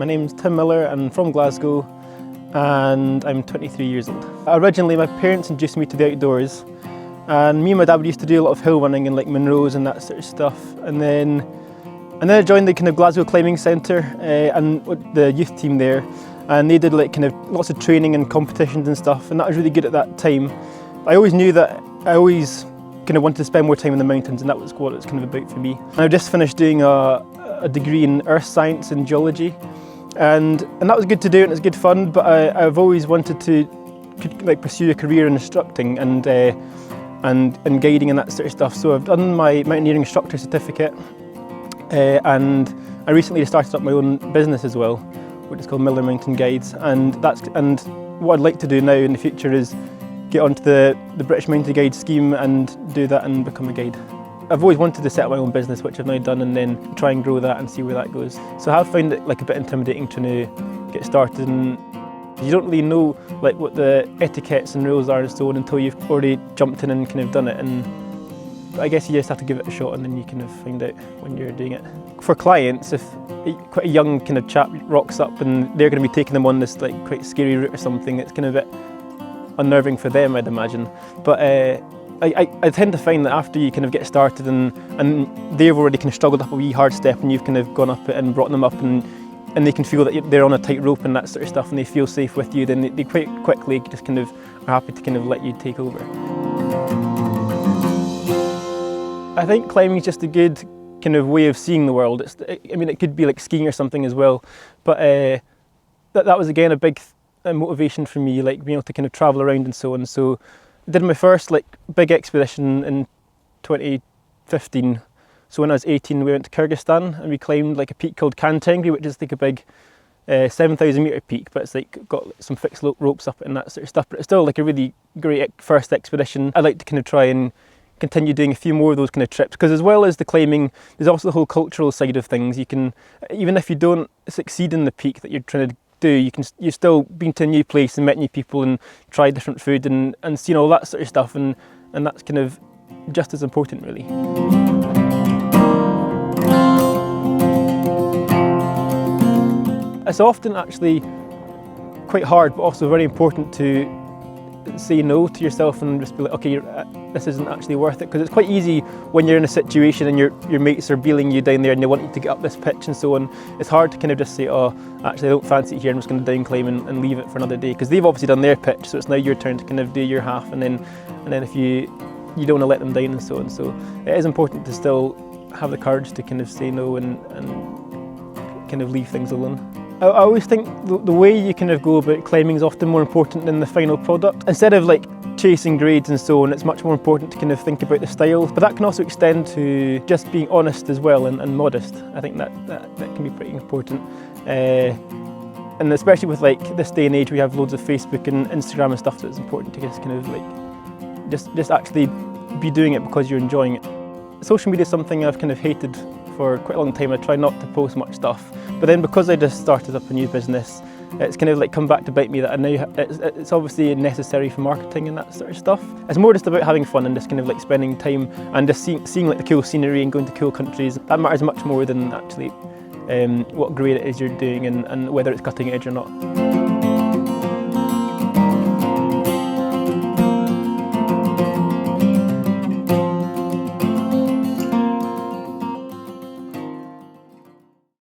My name's Tim Miller, I'm from Glasgow and I'm 23 years old. Originally my parents introduced me to the outdoors, and me and my dad used to do a lot of hill running and like Munros and that sort of stuff. And then I joined the kind of Glasgow Climbing Centre and the youth team there, and they did like kind of lots of training and competitions and stuff, and that was really good at that time. I always knew that I always kind of wanted to spend more time in the mountains, and that was what it was kind of about for me. And I just finished doing a degree in earth science and geology, and that was good to do and it was good fun, but I've always wanted to like pursue a career in instructing and guiding and that sort of stuff. So I've done my mountaineering instructor certificate, and I recently started up my own business as well, which is called Miller Mountain Guides, and what I'd like to do now in the future is get onto the British Mountain Guide scheme and do that and become a guide. I've always wanted to set up my own business, which I've now done, and then try and grow that and see where that goes. So I have found it like a bit intimidating trying to get started, and you don't really know like what the etiquettes and rules are and so on until you've already jumped in and kind of done it. And I guess you just have to give it a shot, and then you kind of find out when you're doing it. For clients, if quite a young kind of chap rocks up and they're going to be taking them on this like quite scary route or something, it's kind of a bit unnerving for them, I'd imagine. But I tend to find that after you kind of get started and they've already kind of struggled up a wee hard step and you've kind of gone up it and brought them up, and they can feel that they're on a tight rope and that sort of stuff, and they feel safe with you, then they quite quickly just kind of are happy to kind of let you take over. I think climbing is just a good kind of way of seeing the world. I mean, it could be like skiing or something as well, but that was again a big motivation for me, like being able to kind of travel around and so on. So I did my first like big expedition in 2015. So when I was 18, we went to Kyrgyzstan and we climbed like a peak called Kantengri, which is like a big 7,000 metre peak, but it's like got some fixed ropes up and that sort of stuff. But it's still like a really great first expedition. I'd like to kind of try and continue doing a few more of those kind of trips, because as well as the climbing, there's also the whole cultural side of things. You can, even if you don't succeed in the peak that you're trying to do, you've still been to a new place and met new people and tried different food and seen all that sort of stuff, and that's kind of just as important, really. It's often actually quite hard, but also very important to say no to yourself and just be like, okay, this isn't actually worth it, because it's quite easy when you're in a situation and your mates are beeling you down there and they want you to get up this pitch and so on. It's hard to kind of just say, oh, actually I don't fancy it here, I'm just going to down climb and leave it for another day, because they've obviously done their pitch, so it's now your turn to kind of do your half, and then if you don't want to let them down and so on. So it is important to still have the courage to kind of say no and kind of leave things alone. I always think the way you kind of go about climbing is often more important than the final product. Instead of like chasing grades and so on, it's much more important to kind of think about the style, but that can also extend to just being honest as well and modest. I think that can be pretty important. And especially with like this day and age, we have loads of Facebook and Instagram and stuff, so it's important to just kind of like just actually be doing it because you're enjoying it. Social media is something I've kind of hated for quite a long time. I try not to post much stuff, but then because I just started up a new business, it's kind of like come back to bite me that I now it's obviously necessary for marketing and that sort of stuff. It's more just about having fun and just kind of like spending time and just seeing like the cool scenery and going to cool countries. That matters much more than actually what grade it is you're doing and whether it's cutting edge or not.